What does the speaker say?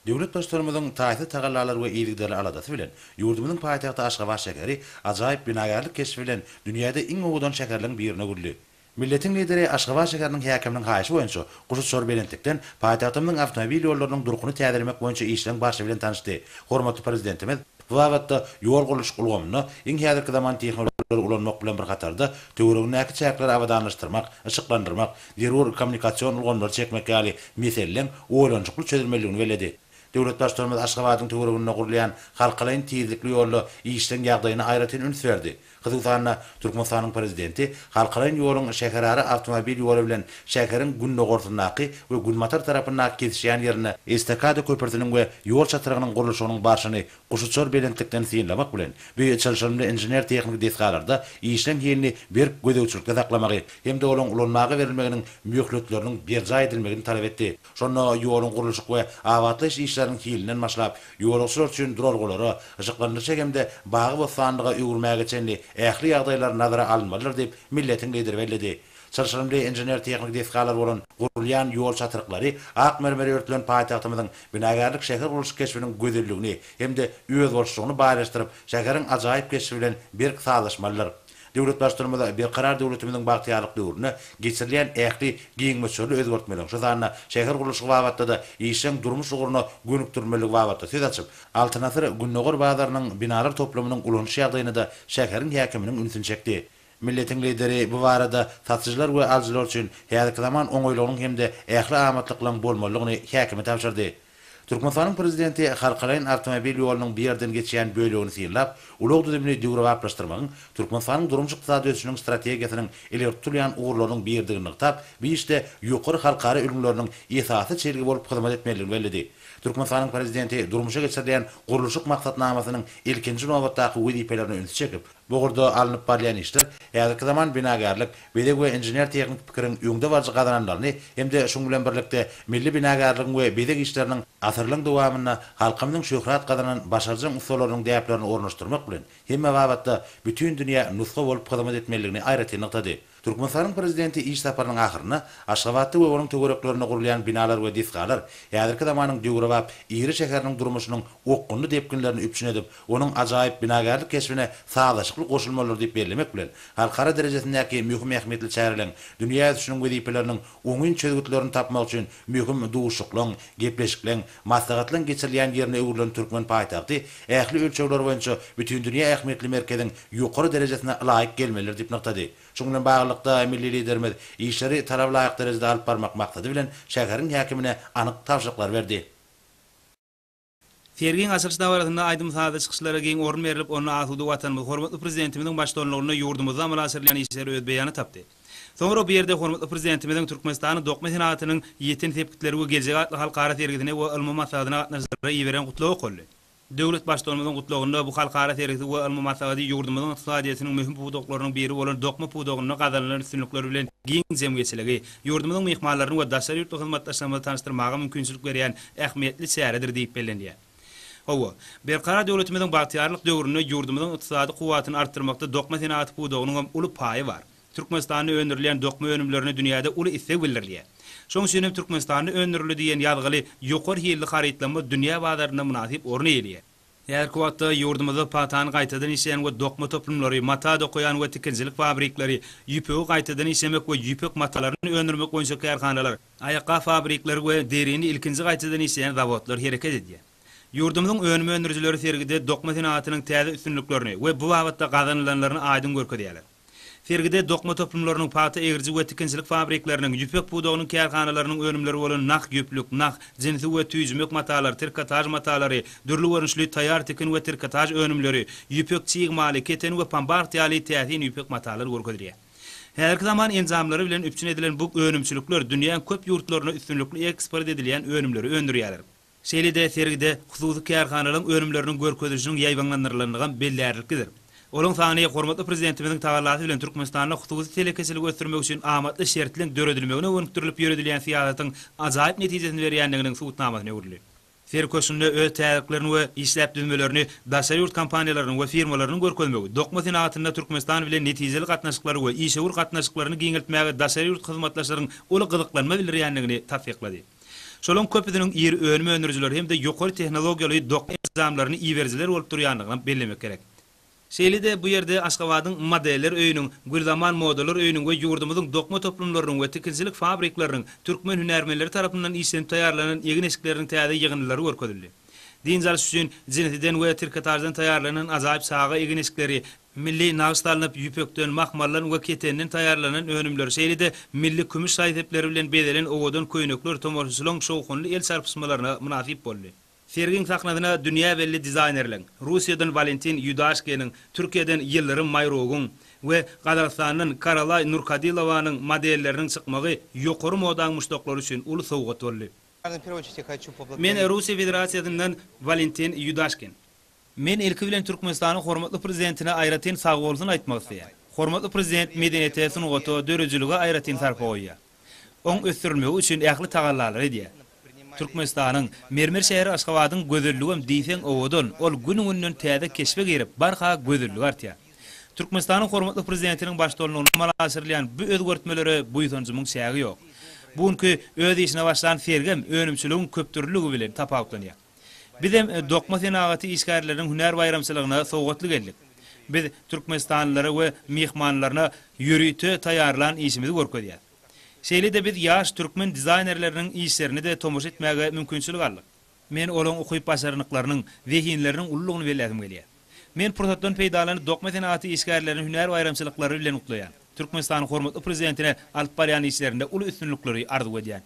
Döwlet başlarymyzyň taýsy tagallalar we iýlikleri aladasy bilen ýurdumyzyň paýtagty Aşgabat şäheri ajaýyp binagarlyk keşfi bilen dünýäde iň owadan şäherleriň birine gürli. Milletiň lideri Aşgabat şäheriniň häkiminiň haýyşy boýunça Guşut Belentikden paýtagtymyň awtomobil ýollarynyň durkuny täzirlemek boýunça işleň başy bilen tanışdy. Hormatly prezidentimiz bu wagtda ýol guruluş gulgamyny iň häzirki zaman tehnologiýalary ulanmak bilen bir gatarda töweregindäki çäkleri awadanlaşdyrmak, ışıklandyrmak, derwur kommunikasiýon ulgamlary çekmek ýaly meseleler oýlanjykly çözülmeligini beledi. Döwlet başlarymyz Aşgabatyň töwereginde gurulýan halkalaryň tezlikli ýolly işleň ýagdaýyna aýratyn üns berdi. Kızıltana Türkmenistanyň prezidenti halkalaryň ýoluň şäherleri awtomobil ýoly bilen şäheriň günne gortunaky we Gülmatar tarapyndan kesişýän ýerine estakada köprüsiniň we ýol çatyrynyň guruluşynyň başyny Guşut Belentikden synlamak bilen bu çalışmalarda inžener tehnik desgalarda işleň ýerini bir gödäwçilikde saklamagy hem de olaň ulanmagy berilmeginiň möhletleriniň berja edilmegini talap etdi. Şonda ýoluň guruluşy we awatlyş işleriň hilinden başlap ýolçular üçin duralgylary, ışıklandyrjak hem de bagy we sandyga öwürmäge çenli ähli ýagdaýlar nazara alınmalydyr diýip milletiň lideri bellädi. Çalışmalarda inžener tehnik desgalar bolan gurulýan ýol çatyryklary ak mermeri örtülen paýtagtymyzyň binagarlyk şäher guruluş keşfiniň gözelligini hem de öz bolşugyny baýlaşdyryp şäheriň ajaýyp keşfi bilen bir salaşmalydyr. Döwlet başlarymyz bir karar döwletimiziň bagtýarlyk döwrüne geçirilýän ähli giňmeçleri özgertmeli. Şu zanyna şäher guruluşy wagtda da işleň durmuş uguryna gönükdirmelik wagtda söz açyp Altynasır Günnogor bazarynyň binalar toplamynyň ulanyş ýagdaýyna da şäheriň häkiminiň ünsün çekdi. Milletiň lideri bu barada satyjylar we aljylar üçin häzirki zaman oňoýlugyň hem de ähli amatlyklaryň bolmalygyny häkime tapşyrdy. Türkmenistanyň prezidenti halkalaryň awtomobil ýolunyň bir ýerden geçýän bölegini synlap, ulug düzümli döwre wagtlaşdyrmagyň Türkmenistanyň durmuş ykdysady ösüşiniň strategiýasynyň ileri tutulýan uğurlaryň bir ýerdigini tap, bu işte ýokary halkara ülümleriniň esasy çelgi bolup hyzmat etmeligini bellädi. Türkmenistanyň prezidenti durmuşa geçirilýän guruluşyk maksatnamasynyň ilkinji nowatdaky wezipelerini üns çekip, bu gurda alınıp barýan işler häzirki zaman binagarlyk, bedeg we injener tehnik pikiriň öňde barjy gazananlaryny hem de şoň bilen birlikde milli binagarlygyň we bedeg işleriniň asyrlyň dowamyna halkymyzyň şöhrat gazanan başarjyň usullarynyň däplerini ornaşdyrmak bilen hemme wagtda bütün dünýä nusga bolup hyzmat etmeligini aýratyn nykdady. Türkmenistanyň prezidenti iş saparynyň ahyryna Aşgabatda we onuň töwereklerine gurulýan binalar we desgalar häzirki zamanyň döwre we iri şäheriniň durmuşynyň okgunly depkinlerini üpçün edip, onuň ajaýyp binagarlyk keşfine sagaşykly goşulmalar diýip bellemek bilen halkara derejesindäki mühim ähmiýetli çäreleň dünýä üçin wezipeleriniň oňun çözgütlerini tapmak üçin mühim duşuklaň, gepleşikleň, maslahatlaryň geçirilýän ýerine öwürlen Türkmen paýtagty ähli ölçegler boýunça bütün dünýä ähmiýetli merkeziň ýokary derejesine laýyk gelmeler diýip noktady. Şoň bilen baglanykda milli liderimiz işleri tarap laýyk derejede alyp barmak maksady bilen şäheriň häkimine anyk tapşyryklar berdi. Sergiň açylyş dawaratynda aýdym sahada çykyşlara giň orun berilip, onu asudy watanymyz hormatly prezidentimiziň başçylygyna ýurdumyzda münasirlenen işleri öz beýany tapdy. Soňra bu ýerde hormatly prezidentimiziň Türkmenistanyň dokma senatynyň ýeten tepkitleri we geljek halkara sergidine we ilmi maslahatyna gatnaşdyryp ýiberen gutlagy koldy. Döwlet başçylarymyzyň gutlagynda bu halkara sergidi we ilmi maslahaty ýurdumyzyň ykdysadyýatynyň mühim puwdoklarynyň biri bolan dokma puwdogyny gazanlanan üstünlikleri bilen giň jemgyçiligi, ýurdumyzyň mehmanlaryny we daşary ýurtda hyzmatdaşlaryny tanışdyrmagy mümkinçilik berýän ähmiýetli çäredir diýip bellenýär. Hawa, berqara döwletimiziň bagtýarlyk döwründe ýurdumyzyň ykdysady kuwatyny artdyrmakda dokma senaty puwdogynyň uly paýy bar. Türkmenistanyň öndürilen dokma önümlerini dünýäde uly isse bildirilýär. Şoň üçin Türkmenistanyň öndürili diýen ýalgyly ýokary hilli harytlama dünýä bazaryna munasyp orny elýär. Her kuwatda ýurdumyzda patan gaýtadan işleýän we dokma toplumlary, mata dokoýan we tikinjilik fabriklary, ýüpek gaýtadan işlemek we ýüpek matalaryny öndürmek boýunça karhanalar, aýaka fabriklary we derini ilkinji gaýtadan işleýän zawodlar hereket edýär. Ýurdumyzyň önüme öndürüjileri sergide dokma senatynyň täze üstünliklerini we bu wagtda gazanlanlaryny aýdyn görkezýärler. Sergide dokma toplumlarynyň paty egirji we tikinjilik fabriklarynyň ýüpek puwdogynyň kärhanalarynyň önümleri bolan nak ýüplük, nak jinsi we tüýjümek matalar, trikotaj matalary, dürli görünüşli taýar tikin we trikotaj önümleri, ýüpek çygmaly, keten we pambartiýaly täsin ýüpek matalar görkezýär. Häzirki zaman enzamlary bilen üpçün edilen bu önümçilikler dünýäniň köp ýurtlaryna üstünlikli eksport edilýän önümleri öndürýärler. Şeýle-de sergide hususy kärhanalaryň önümleriniň görkezişiniň ýaýbanlandyrylandygan bellärilikdir. Olaň sany hormatly prezidentimiziň tawallaty bilen Türkmenistanyň hususy telekeçilik ösdürmek üçin amatly şertleň döredilmegine öňüktürilip ýöredilýän siýasatyň ajaýyp netijesini berýändiginiň suwutnamasyny öwrüldi. Serköşünde öz täzeklerini we işläp düzmelerini daşary ýurt kompaniýalarynyň we firmalarynyň görkezmegi, dokma senatyna Türkmenistan bilen netijeli gatnaşyklary we işewur gatnaşyklaryny giňeltmäge daşary ýurt hyzmatdaşlarynyň uly gyzyklanma bildirýändigini tasdiklady. Şolon köpüdüniň ýeri önüme öndürüjiler hem de ýokary tehnologiýaly dok nizamlaryny iýerjiler bolup durýanlygyny bellemek gerek. Şeýle-de bu ýerde Aşgabatyň modeller öýüniň, gürdaman modeller öýüniň we ýurdumyzyň dokma toplumlarynyň we tekinçilik fabriklarynyň türkmen hünärmenleri tarapyndan işlenip taýarlanan egin eşikleriniň täze ýygnylary görkezildi. Dinzal üçin jinetiden we tirkatardan taýarlanan azaýyp saga egin eşikleri, milli nagşdalanyp ýüpekden, mahmarlan we ketenden taýarlanan önümler, şeýle-de milli kümüş saýtepleri bilen bedelen owadan köýnekler, tomorçylyň şowkunly el sarpysmalaryna münasip boldy. Sergin saknadyna dünýä belli dizaynerler, Russiýadan Valentin Yudashkin'in, Türkiýeden Yıldırım Mayrogun we Gazakstanyň Karolay Nurkadilowanyň modelleriniň çykmagy ýokary modaň muşdoklary üçin uly sowgat boldy. Men Russiýa Federasiýasyndan Valentin Yudashkin. Men ilki bilen Türkmenistanyň hormatly prezidentine aýratyn sag bolsun aýtmak istäýär. Hormatly prezident medeniýete sunugato dörejiligi aýratyn sarpa goýýar. Oň ösdürülmegi üçin ähli tagallar edýär. Türkmenistanyň mermer şäheri Aşgabatyň gözelligem diýsen owadan ol günüňden täze keşfe girip barha gözellik artýar. Türkmenistanyň hormatly prezidentiniň başdolnugyny amallaşdyrýan bu özgertmelere buýsanjymyň şägi ýok. Buňky öz işine başlan Sergem önümçiligiň köpdürlügi bilen tapawutlanýar. Biz hem dokma senagaty işgärleriň hünär bayramçylygyna sowgatly geldik. Biz Türkmenistanlylary we mehmanlaryna ýürüýte taýarlan işimizi görkezýär. Şeýle-de biz ýaş türkmen dizaynerleriniň işlerini de tomoş etmäge mümkinçilik aldyk. Men olaň okuýup başarnyklarynyň, zehinleriniň ullugyny bellädim gelýär. Men prototdan peýdalanyp dokma senagaty işgärleriň hünär bayramçylyklary bilen utlaýan. Türkmenistanyň hormatly prezidentine alyp barýan işlerinde uly üstünlikleri arzu edýän.